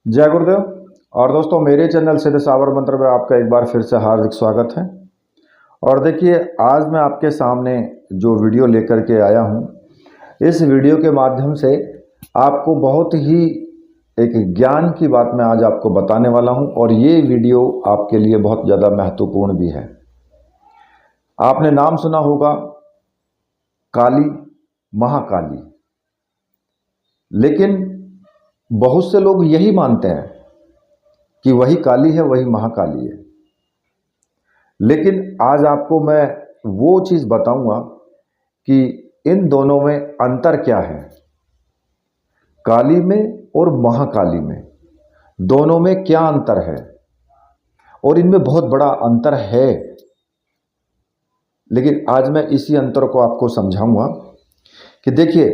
जय गुरुदेव। और दोस्तों, मेरे चैनल सिद्ध सावर मंत्र में आपका एक बार फिर से हार्दिक स्वागत है। और देखिए, आज मैं आपके सामने जो वीडियो लेकर के आया हूँ, इस वीडियो के माध्यम से आपको बहुत ही एक ज्ञान की बात मैं आज आपको बताने वाला हूँ। और ये वीडियो आपके लिए बहुत ज़्यादा महत्वपूर्ण भी है। आपने नाम सुना होगा काली, महाकाली, लेकिन बहुत से लोग यही मानते हैं कि वही काली है, वही महाकाली है। लेकिन आज आपको मैं वो चीज़ बताऊंगा कि इन दोनों में अंतर क्या है। काली में और महाकाली में दोनों में क्या अंतर है, और इनमें बहुत बड़ा अंतर है। लेकिन आज मैं इसी अंतर को आपको समझाऊंगा कि देखिए,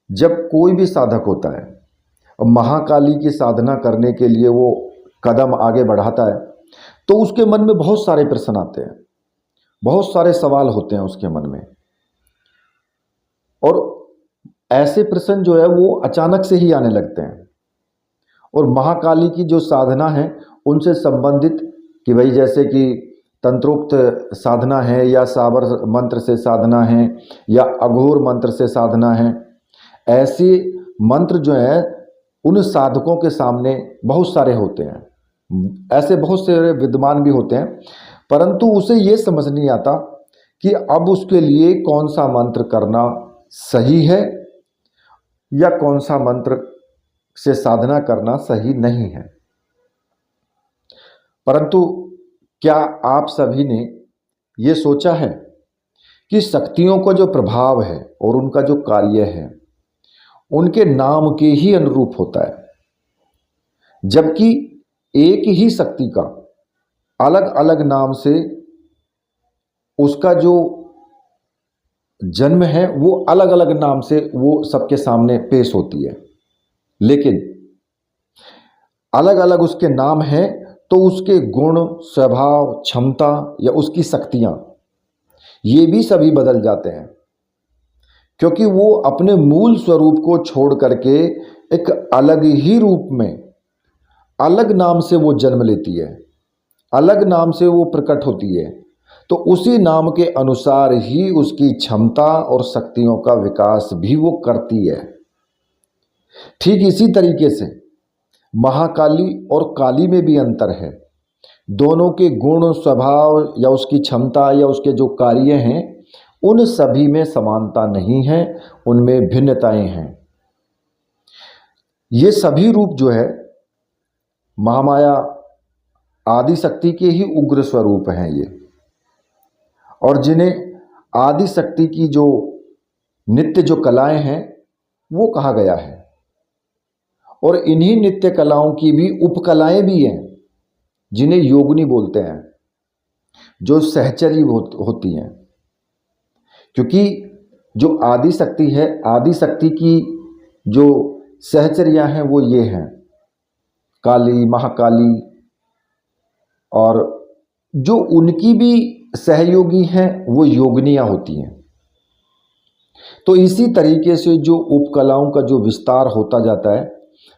जब कोई भी साधक होता है और महाकाली की साधना करने के लिए वो कदम आगे बढ़ाता है, तो उसके मन में बहुत सारे प्रश्न आते हैं, बहुत सारे सवाल होते हैं उसके मन में। और ऐसे प्रश्न जो है वो अचानक से ही आने लगते हैं। और महाकाली की जो साधना है उनसे संबंधित, कि भाई जैसे कि तंत्रोक्त साधना है, या साबर मंत्र से साधना है, या अघोर मंत्र से साधना है, ऐसे मंत्र जो है उन साधकों के सामने बहुत सारे होते हैं। ऐसे बहुत से विद्वान भी होते हैं, परंतु उसे ये समझ नहीं आता कि अब उसके लिए कौन सा मंत्र करना सही है या कौन सा मंत्र से साधना करना सही नहीं है। परंतु क्या आप सभी ने ये सोचा है कि शक्तियों का जो प्रभाव है और उनका जो कार्य है उनके नाम के ही अनुरूप होता है, जबकि एक ही शक्ति का अलग अलग नाम से उसका जो जन्म है वो अलग अलग नाम से वो सबके सामने पेश होती है। लेकिन अलग अलग उसके नाम हैं, तो उसके गुण, स्वभाव, क्षमता या उसकी शक्तियां ये भी सभी बदल जाते हैं, क्योंकि वो अपने मूल स्वरूप को छोड़ करके एक अलग ही रूप में अलग नाम से वो जन्म लेती है, अलग नाम से वो प्रकट होती है। तो उसी नाम के अनुसार ही उसकी क्षमता और शक्तियों का विकास भी वो करती है। ठीक इसी तरीके से महाकाली और काली में भी अंतर है। दोनों के गुण, स्वभाव या उसकी क्षमता या उसके जो कार्य हैं उन सभी में समानता नहीं है, उनमें भिन्नताएं हैं। ये सभी रूप जो है महामाया आदि शक्ति के ही उग्र स्वरूप हैं ये, और जिन्हें आदि शक्ति की जो नित्य जो कलाएं हैं वो कहा गया है। और इन्हीं नित्य कलाओं की भी उपकलाएं भी हैं, जिन्हें योगिनी बोलते हैं, जो सहचरी होती हैं। क्योंकि जो आदि शक्ति है, आदि शक्ति की जो सहचर्या हैं वो ये हैं काली, महाकाली, और जो उनकी भी सहयोगी हैं वो योगिनियाँ होती हैं। तो इसी तरीके से जो उपकलाओं का जो विस्तार होता जाता है,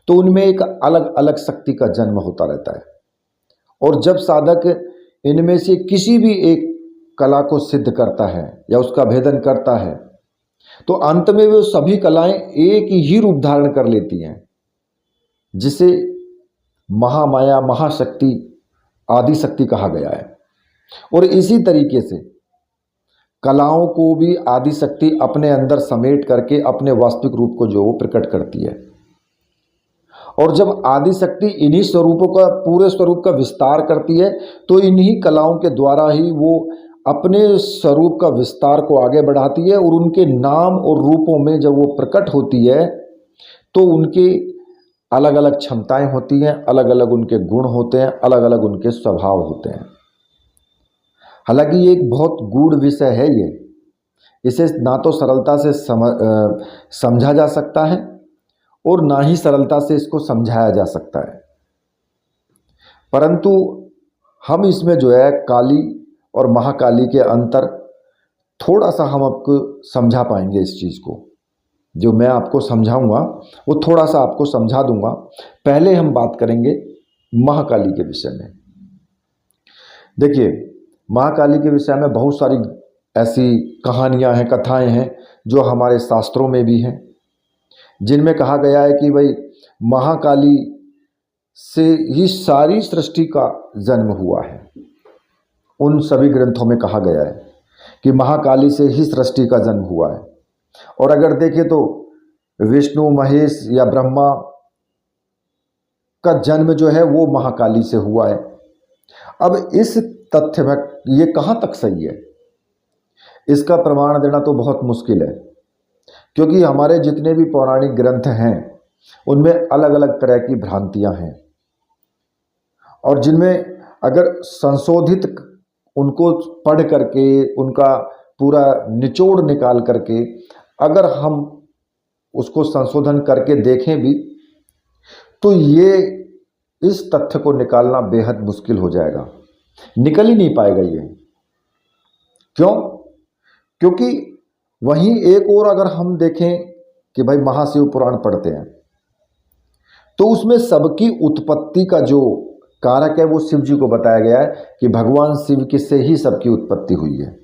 तो उनमें एक अलग अलग शक्ति का जन्म होता रहता है। और जब साधक इनमें से किसी भी एक कला को सिद्ध करता है या उसका भेदन करता है, तो अंत में वो सभी कलाएं एक ही रूप धारण कर लेती हैं, जिसे महामाया, महाशक्ति, आदि शक्ति कहा गया है। और इसी तरीके से कलाओं को भी आदि शक्ति अपने अंदर समेट करके अपने वास्तविक रूप को जो प्रकट करती है। और जब आदि शक्ति इन्हीं स्वरूपों का, पूरे स्वरूप का विस्तार करती है, तो इन्हीं कलाओं के द्वारा ही वो अपने स्वरूप का विस्तार को आगे बढ़ाती है। और उनके नाम और रूपों में जब वो प्रकट होती है, तो उनके अलग अलग क्षमताएं होती हैं, अलग अलग उनके गुण होते हैं, अलग अलग उनके स्वभाव होते हैं। हालांकि ये एक बहुत गूढ़ विषय है ये, इसे ना तो सरलता से समझा जा सकता है और ना ही सरलता से इसको समझाया जा सकता है। परंतु हम इसमें जो है काली और महाकाली के अंतर थोड़ा सा हम आपको समझा पाएंगे इस चीज़ को। जो मैं आपको समझाऊंगा वो थोड़ा सा आपको समझा दूंगा। पहले हम बात करेंगे महाकाली के विषय में। देखिए, महाकाली के विषय में बहुत सारी ऐसी कहानियां हैं, कथाएं हैं जो हमारे शास्त्रों में भी हैं, जिनमें कहा गया है कि भाई महाकाली से ही सारी सृष्टि का जन्म हुआ है। उन सभी ग्रंथों में कहा गया है कि महाकाली से ही सृष्टि का जन्म हुआ है। और अगर देखें तो विष्णु, महेश या ब्रह्मा का जन्म जो है वो महाकाली से हुआ है। अब इस तथ्य में ये कहाँ तक सही है, इसका प्रमाण देना तो बहुत मुश्किल है, क्योंकि हमारे जितने भी पौराणिक ग्रंथ हैं उनमें अलग अलग तरह की भ्रांतियां हैं, और जिनमें अगर संशोधित उनको पढ़ करके उनका पूरा निचोड़ निकाल करके अगर हम उसको संशोधन करके देखें भी तो ये इस तथ्य को निकालना बेहद मुश्किल हो जाएगा, निकल ही नहीं पाएगा ये। क्यों? क्योंकि वहीं एक और अगर हम देखें कि भाई महाशिव पुराण पढ़ते हैं तो उसमें सबकी उत्पत्ति का जो कारक है वो शिव जी को बताया गया है कि भगवान शिव की से ही सबकी उत्पत्ति हुई है।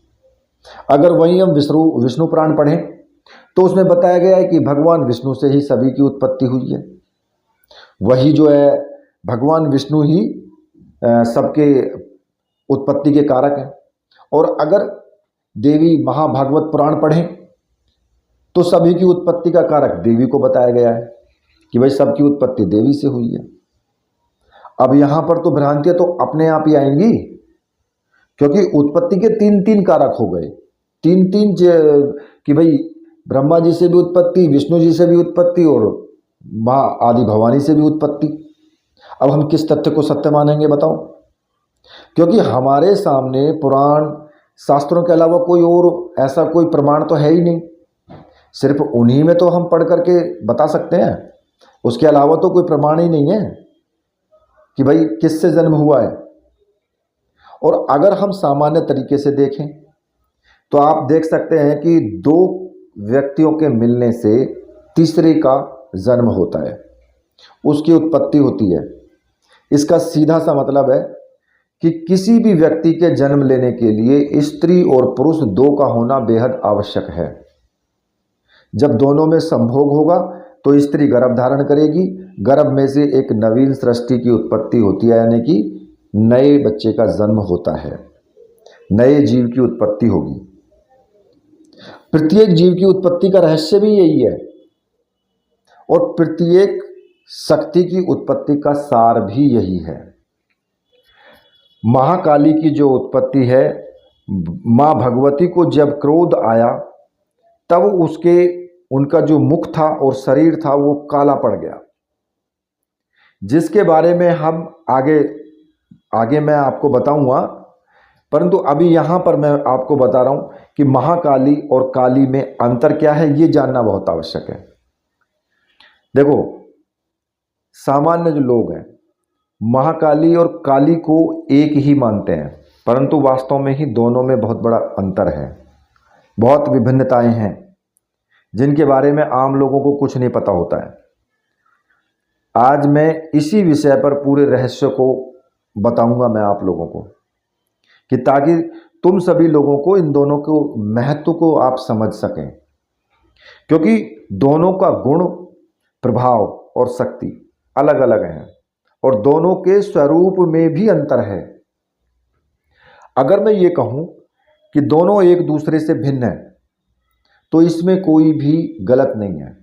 अगर वहीं हम विष्णु पुराण पढ़ें तो उसमें बताया गया है कि भगवान विष्णु से ही सभी की उत्पत्ति हुई है। वही जो है भगवान विष्णु ही सबके उत्पत्ति के कारक हैं। और अगर देवी महाभागवत पुराण पढ़ें तो सभी की उत्पत्ति का कारक देवी को बताया गया है कि भाई सबकी उत्पत्ति देवी से हुई है। अब यहां पर तो भ्रांतियां तो अपने आप ही आएंगी, क्योंकि उत्पत्ति के तीन तीन कारक हो गए, तीन तीन कि भाई ब्रह्मा जी से भी उत्पत्ति, विष्णु जी से भी उत्पत्ति और माँ आदि भवानी से भी उत्पत्ति। अब हम किस तथ्य को सत्य मानेंगे बताओ? क्योंकि हमारे सामने पुराण शास्त्रों के अलावा कोई और ऐसा कोई प्रमाण तो है ही नहीं, सिर्फ उन्हीं में तो हम पढ़ करके बता सकते हैं, उसके अलावा तो कोई प्रमाण ही नहीं है कि भाई किससे जन्म हुआ है। और अगर हम सामान्य तरीके से देखें तो आप देख सकते हैं कि दो व्यक्तियों के मिलने से तीसरे का जन्म होता है, उसकी उत्पत्ति होती है। इसका सीधा सा मतलब है कि किसी भी व्यक्ति के जन्म लेने के लिए स्त्री और पुरुष दो का होना बेहद आवश्यक है। जब दोनों में संभोग होगा तो स्त्री गर्भ धारण करेगी, गर्भ में से एक नवीन सृष्टि की उत्पत्ति होती है, यानी कि नए बच्चे का जन्म होता है, नए जीव की उत्पत्ति होगी। प्रत्येक जीव की उत्पत्ति का रहस्य भी यही है, और प्रत्येक शक्ति की उत्पत्ति का सार भी यही है। महाकाली की जो उत्पत्ति है, माँ भगवती को जब क्रोध आया तब उनका जो मुख था और शरीर था वो काला पड़ गया, जिसके बारे में हम आगे मैं आपको बताऊंगा। परंतु अभी यहाँ पर मैं आपको बता रहा हूँ कि महाकाली और काली में अंतर क्या है, ये जानना बहुत आवश्यक है। देखो, सामान्य जो लोग हैं महाकाली और काली को एक ही मानते हैं, परंतु वास्तव में ही दोनों में बहुत बड़ा अंतर है, बहुत विभिन्नताएं हैं जिनके बारे में आम लोगों को कुछ नहीं पता होता है। आज मैं इसी विषय पर पूरे रहस्य को बताऊंगा मैं आप लोगों को, कि ताकि तुम सभी लोगों को इन दोनों को महत्व को आप समझ सकें, क्योंकि दोनों का गुण, प्रभाव और शक्ति अलग अलग हैं और दोनों के स्वरूप में भी अंतर है। अगर मैं ये कहूं कि दोनों एक दूसरे से भिन्न हैं तो इसमें कोई भी गलत नहीं है।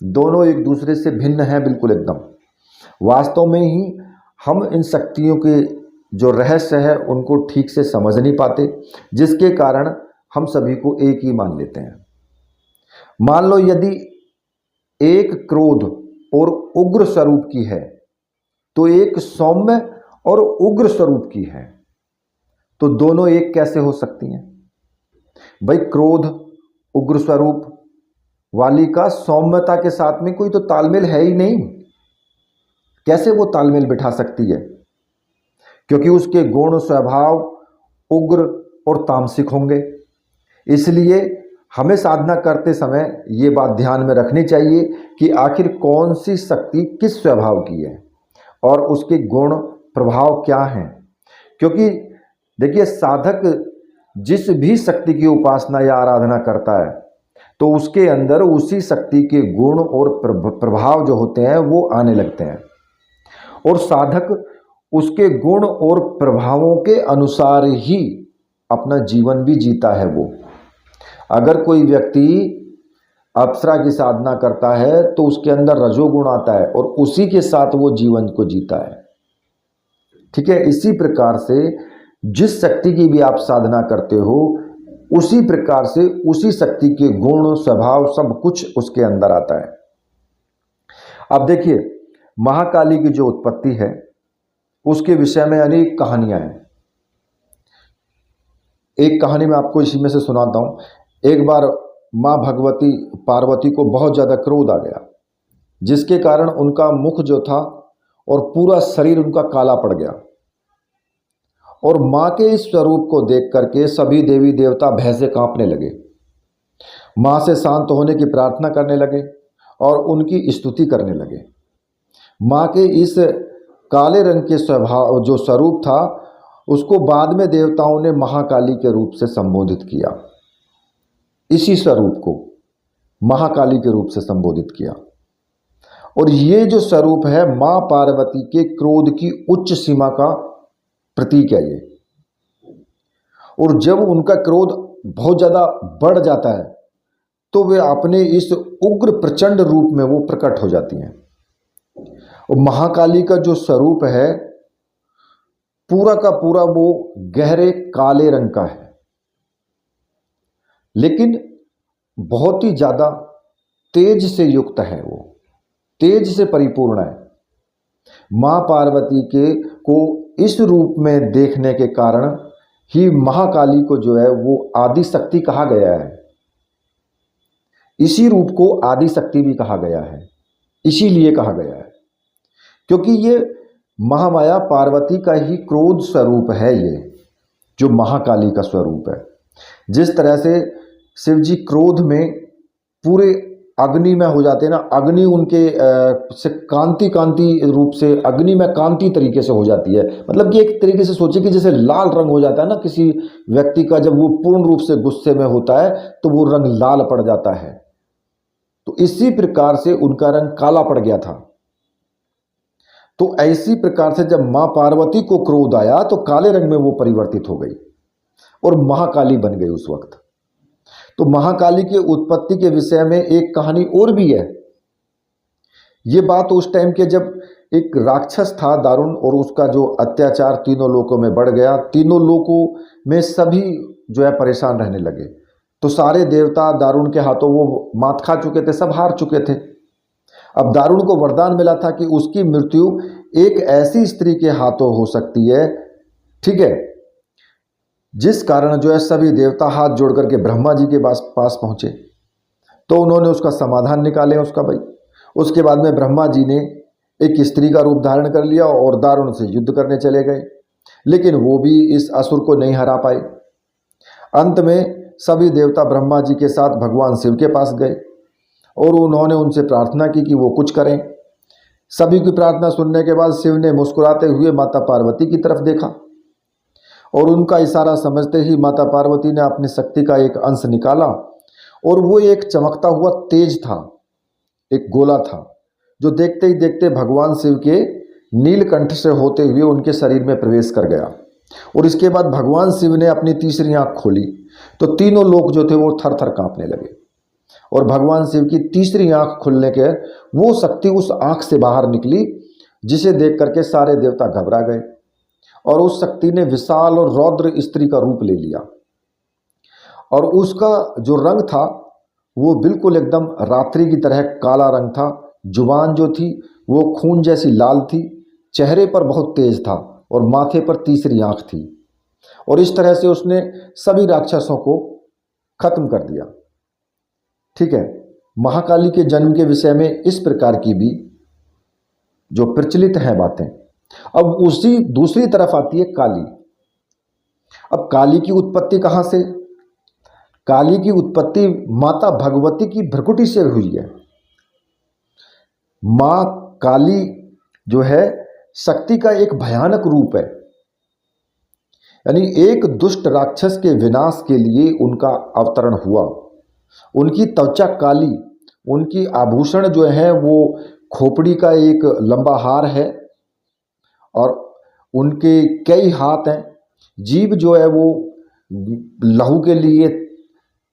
दोनों एक दूसरे से भिन्न हैं बिल्कुल एकदम। वास्तव में ही हम इन शक्तियों के जो रहस्य है उनको ठीक से समझ नहीं पाते, जिसके कारण हम सभी को एक ही मान लेते हैं। मान लो यदि एक क्रोध और उग्र स्वरूप की है तो एक सौम्य और उग्र स्वरूप की है, तो दोनों एक कैसे हो सकती हैं? भाई क्रोध उग्र स्वरूप वाली का सौम्यता के साथ में कोई तो तालमेल है ही नहीं, कैसे वो तालमेल बिठा सकती है? क्योंकि उसके गुण स्वभाव उग्र और तामसिक होंगे। इसलिए हमें साधना करते समय ये बात ध्यान में रखनी चाहिए कि आखिर कौन सी शक्ति किस स्वभाव की है और उसके गुण प्रभाव क्या हैं। क्योंकि देखिए, साधक जिस भी शक्ति की उपासना या आराधना करता है तो उसके अंदर उसी शक्ति के गुण और प्रभाव जो होते हैं वो आने लगते हैं, और साधक उसके गुण और प्रभावों के अनुसार ही अपना जीवन भी जीता है। वो अगर कोई व्यक्ति अप्सरा की साधना करता है तो उसके अंदर रजोगुण आता है और उसी के साथ वो जीवन को जीता है। ठीक है, इसी प्रकार से जिस शक्ति की भी आप साधना करते हो उसी प्रकार से उसी शक्ति के गुण स्वभाव सब कुछ उसके अंदर आता है। अब देखिए, महाकाली की जो उत्पत्ति है उसके विषय में अनेक कहानियां हैं। एक कहानी मैं आपको इसी में से सुनाता हूं। एक बार मां भगवती पार्वती को बहुत ज़्यादा क्रोध आ गया, जिसके कारण उनका मुख जो था और पूरा शरीर उनका काला पड़ गया, और मां के इस स्वरूप को देख करके सभी देवी देवता भय से कांपने लगे, मां से शांत होने की प्रार्थना करने लगे और उनकी स्तुति करने लगे। मां के इस काले रंग के स्वभाव जो स्वरूप था उसको बाद में देवताओं ने महाकाली के रूप से संबोधित किया। इसी स्वरूप को महाकाली के रूप से संबोधित किया, और ये जो स्वरूप है मां पार्वती के क्रोध की उच्च सीमा का प्रतीक है ये। और जब उनका क्रोध बहुत ज़्यादा बढ़ जाता है तो वे अपने इस उग्र प्रचंड रूप में वो प्रकट हो जाती हैं। और महाकाली का जो स्वरूप है पूरा का पूरा वो गहरे काले रंग का है, लेकिन बहुत ही ज़्यादा तेज से युक्त है, वो तेज से परिपूर्ण है। मां पार्वती के को इस रूप में देखने के कारण ही महाकाली को जो है वो आदि शक्ति कहा गया है। इसी रूप को आदि शक्ति भी कहा गया है, इसीलिए कहा गया है क्योंकि ये महामाया पार्वती का ही क्रोध स्वरूप है। ये जो महाकाली का स्वरूप है, जिस तरह से शिव जी क्रोध में पूरे अग्नि में हो जाते हैं ना, अग्नि उनके से कांति रूप से अग्नि में कांति तरीके से हो जाती है। मतलब कि एक तरीके से सोचिए कि जैसे लाल रंग हो जाता है ना किसी व्यक्ति का, जब वो पूर्ण रूप से गुस्से में होता है तो वो रंग लाल पड़ जाता है, तो इसी प्रकार से उनका रंग काला पड़ गया था। तो ऐसी प्रकार से जब मां पार्वती को क्रोध आया तो काले रंग में वो परिवर्तित हो गई और महाकाली बन गई उस वक्त। तो महाकाली की उत्पत्ति के विषय में एक कहानी और भी है। ये बात उस टाइम के जब एक राक्षस था दारुण, और उसका जो अत्याचार तीनों लोकों में बढ़ गया, तीनों लोकों में सभी जो है परेशान रहने लगे। तो सारे देवता दारुण के हाथों वो मात खा चुके थे, सब हार चुके थे। अब दारुण को वरदान मिला था कि उसकी मृत्यु एक ऐसी स्त्री के हाथों हो सकती है, ठीक है, जिस कारण जो है सभी देवता हाथ जोड़ करके ब्रह्मा जी के पास पहुंचे। तो उन्होंने उसका समाधान निकाले उसका भाई। उसके बाद में ब्रह्मा जी ने एक स्त्री का रूप धारण कर लिया और दारुण से युद्ध करने चले गए, लेकिन वो भी इस असुर को नहीं हरा पाए। अंत में सभी देवता ब्रह्मा जी के साथ भगवान शिव के पास गए और उन्होंने उनसे प्रार्थना की कि वो कुछ करें। सभी की प्रार्थना सुनने के बाद शिव ने मुस्कुराते हुए माता पार्वती की तरफ देखा और उनका इशारा समझते ही माता पार्वती ने अपनी शक्ति का एक अंश निकाला, और वो एक चमकता हुआ तेज था, एक गोला था, जो देखते ही देखते भगवान शिव के नीलकंठ से होते हुए उनके शरीर में प्रवेश कर गया। और इसके बाद भगवान शिव ने अपनी तीसरी आंख खोली तो तीनों लोग जो थे वो थर थर कांपने लगे, और भगवान शिव की तीसरी आंख खुलने के वो शक्ति उस आंख से बाहर निकली, जिसे देख करके सारे देवता घबरा गए, और उस शक्ति ने विशाल और रौद्र स्त्री का रूप ले लिया। और उसका जो रंग था वो बिल्कुल एकदम रात्रि की तरह काला रंग था। जुबान जो थी वो खून जैसी लाल थी, चेहरे पर बहुत तेज था और माथे पर तीसरी आंख थी। और इस तरह से उसने सभी राक्षसों को खत्म कर दिया। ठीक है, महाकाली के जन्म के विषय में इस प्रकार की भी जो प्रचलित हैं बातें। अब उसी दूसरी तरफ आती है काली। अब काली की उत्पत्ति कहाँ से? काली की उत्पत्ति माता भगवती की भ्रकुटी से हुई है। मां काली जो है शक्ति का एक भयानक रूप है, यानी एक दुष्ट राक्षस के विनाश के लिए उनका अवतरण हुआ। उनकी त्वचा काली, उनकी आभूषण जो है वो खोपड़ी का एक लंबा हार है और उनके कई हाथ हैं। जीभ जो है वो लहू के लिए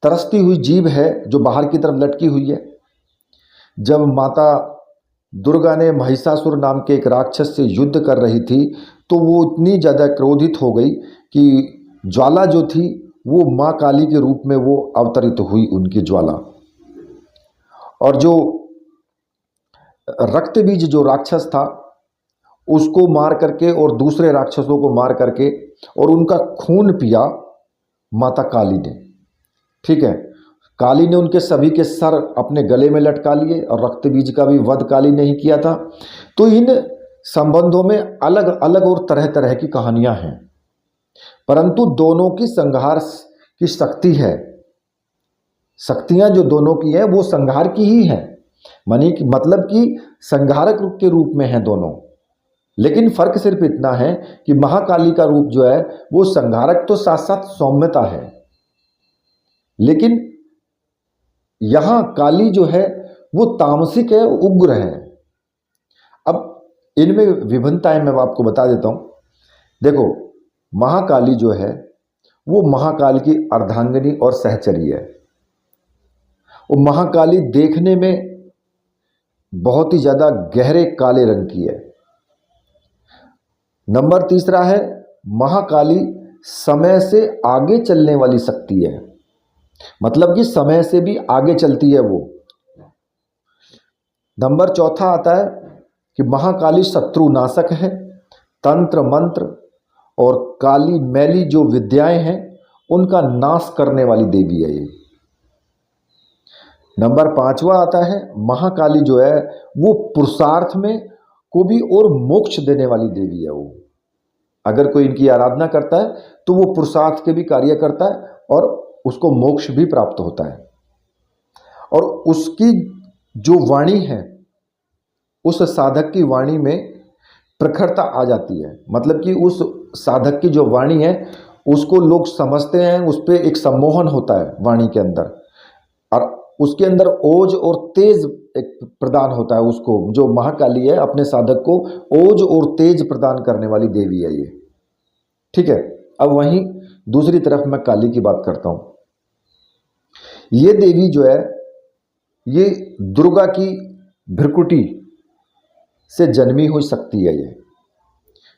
तरसती हुई जीभ है जो बाहर की तरफ लटकी हुई है। जब माता दुर्गा ने महिषासुर नाम के एक राक्षस से युद्ध कर रही थी तो वो इतनी ज़्यादा क्रोधित हो गई कि ज्वाला जो थी वो माँ काली के रूप में वो अवतरित हुई, उनकी ज्वाला। और जो रक्त बीज जो राक्षस था उसको मार करके और दूसरे राक्षसों को मार करके और उनका खून पिया माता काली ने। ठीक है, काली ने उनके सभी के सर अपने गले में लटका लिए और रक्त बीज का भी वध काली ने ही किया था। तो इन संबंधों में अलग अलग और तरह तरह की कहानियां हैं, परंतु दोनों की संहार की शक्ति है। शक्तियां जो दोनों की है वो संहार की ही है, मतलब कि संहारक के रूप में है दोनों। लेकिन फर्क सिर्फ इतना है कि महाकाली का रूप जो है वो संहारक तो साथ साथ सौम्यता है, लेकिन यहां काली जो है वो तामसिक है, उग्र है। अब इनमें विभिन्नताएं मैं आपको बता देता हूं। देखो, महाकाली जो है वो महाकाल की अर्धांगिनी और सहचरी है। वो महाकाली देखने में बहुत ही ज्यादा गहरे काले रंग की है। नंबर तीसरा है, महाकाली समय से आगे चलने वाली शक्ति है, मतलब कि समय से भी आगे चलती है वो। नंबर चौथा आता है कि महाकाली शत्रुनाशक है, तंत्र मंत्र और काली मैली जो विद्याएं हैं उनका नाश करने वाली देवी है ये। नंबर पांचवा आता है, महाकाली जो है वो पुरुषार्थ में को भी और मोक्ष देने वाली देवी है वो। अगर कोई इनकी आराधना करता है तो वो पुरुषार्थ के भी कार्य करता है और उसको मोक्ष भी प्राप्त होता है। और उसकी जो वाणी है, उस साधक की वाणी में प्रखरता आ जाती है, मतलब कि उस साधक की जो वाणी है उसको लोग समझते हैं, उस पर एक सम्मोहन होता है वाणी के अंदर, और उसके अंदर ओज और तेज एक प्रदान होता है उसको। जो महाकाली है अपने साधक को ओज और तेज प्रदान करने वाली देवी है ये। ठीक है, अब वहीं दूसरी तरफ मैं काली की बात करता हूं। ये देवी जो है ये दुर्गा की भ्रकुटी से जन्मी हुई शक्ति है ये,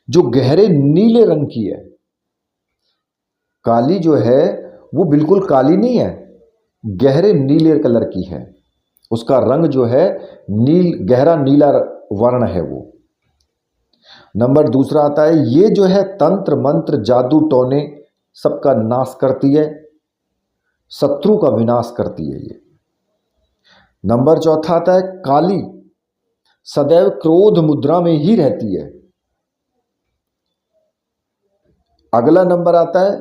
जो गहरे नीले रंग की है। काली जो है वो बिल्कुल काली नहीं है, गहरे नीले कलर की है। उसका रंग जो है गहरा नीला वर्ण है वो। नंबर दूसरा आता है, ये जो है तंत्र मंत्र जादू टोने सबका नाश करती है, शत्रु का विनाश करती है ये। नंबर चौथा आता है, काली सदैव क्रोध मुद्रा में ही रहती है। अगला नंबर आता है,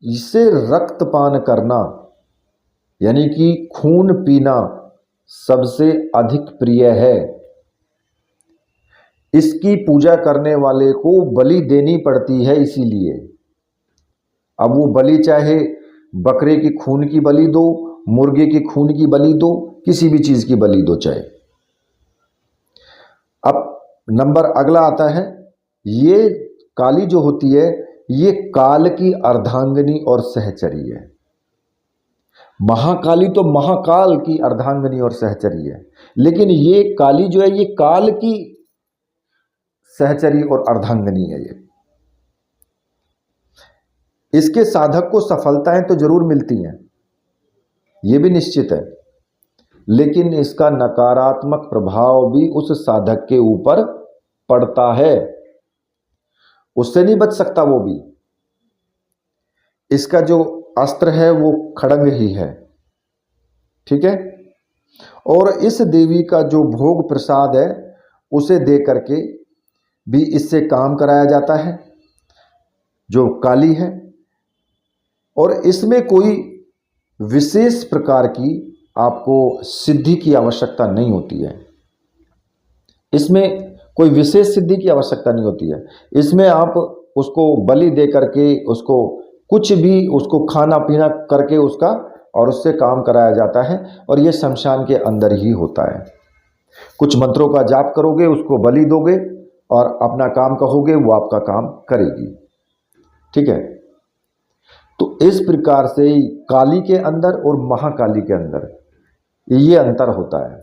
इसे रक्तपान करना यानी कि खून पीना सबसे अधिक प्रिय है। इसकी पूजा करने वाले को बलि देनी पड़ती है इसीलिए। अब वो बलि चाहे बकरे की खून की बलि दो, मुर्गे की खून की बलि दो, किसी भी चीज की बलि दो चाहे। अब नंबर अगला आता है, ये काली जो होती है ये काल की अर्धांगिनी और सहचरी है। महाकाली तो महाकाल की अर्धांगिनी और सहचरी है, लेकिन ये काली जो है ये काल की सहचरी और अर्धांगिनी है ये। इसके साधक को सफलताएं तो जरूर मिलती हैं, ये भी निश्चित है, लेकिन इसका नकारात्मक प्रभाव भी उस साधक के ऊपर पड़ता है, उससे नहीं बच सकता वो भी। इसका जो अस्त्र है वो खड़ंग ही है। ठीक है, और इस देवी का जो भोग प्रसाद है उसे दे करके भी इससे काम कराया जाता है, जो काली है। और इसमें कोई विशेष प्रकार की आपको सिद्धि की आवश्यकता नहीं होती है। इसमें कोई विशेष सिद्धि की आवश्यकता नहीं होती है। इसमें आप उसको बलि दे करके, उसको कुछ भी, उसको खाना पीना करके उसका और उससे काम कराया जाता है, और ये शमशान के अंदर ही होता है। कुछ मंत्रों का जाप करोगे, उसको बलि दोगे और अपना काम कहोगे, वो आपका काम करेगी। ठीक है। तो इस प्रकार से काली के अंदर और महाकाली के अंदर ये अंतर होता है।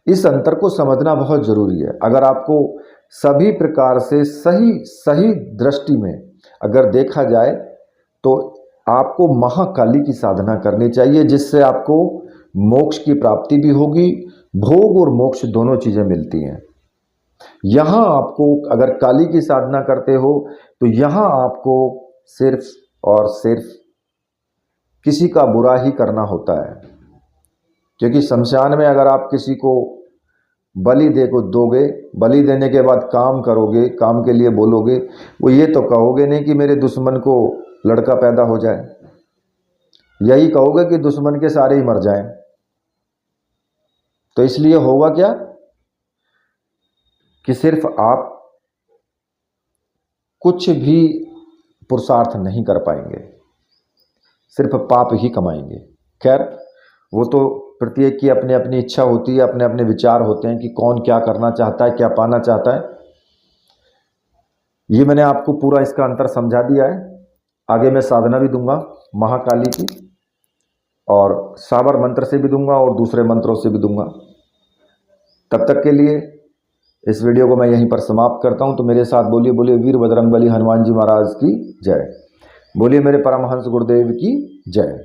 इस अंतर को समझना बहुत जरूरी है। अगर आपको सभी प्रकार से सही सही दृष्टि में अगर देखा जाए तो आपको महाकाली की साधना करनी चाहिए, जिससे आपको मोक्ष की प्राप्ति भी होगी, भोग और मोक्ष दोनों चीजें मिलती हैं। यहां आपको अगर काली की साधना करते हो तो यहां आपको सिर्फ और सिर्फ किसी का बुरा ही करना होता है, क्योंकि शमशान में अगर आप किसी को बलि दोगे, बलि देने के बाद काम करोगे, काम के लिए बोलोगे, वो ये तो कहोगे नहीं कि मेरे दुश्मन को लड़का पैदा हो जाए, यही कहोगे कि दुश्मन के सारे ही मर जाएं। तो इसलिए होगा क्या कि सिर्फ आप कुछ भी पुरुषार्थ नहीं कर पाएंगे, सिर्फ पाप ही कमाएंगे। खैर, वो तो प्रत्येक की अपनी अपनी इच्छा होती है, अपने अपने विचार होते हैं कि कौन क्या करना चाहता है, क्या पाना चाहता है। ये मैंने आपको पूरा इसका अंतर समझा दिया है। आगे मैं साधना भी दूंगा महाकाली की, और साबर मंत्र से भी दूंगा और दूसरे मंत्रों से भी दूंगा। तब तक के लिए इस वीडियो को मैं यहीं पर समाप्त करता हूं। तो मेरे साथ बोलिए, बोलिए वीर बजरंगबली हनुमान जी महाराज की जय। बोलिए मेरे परमहंस गुरुदेव की जय।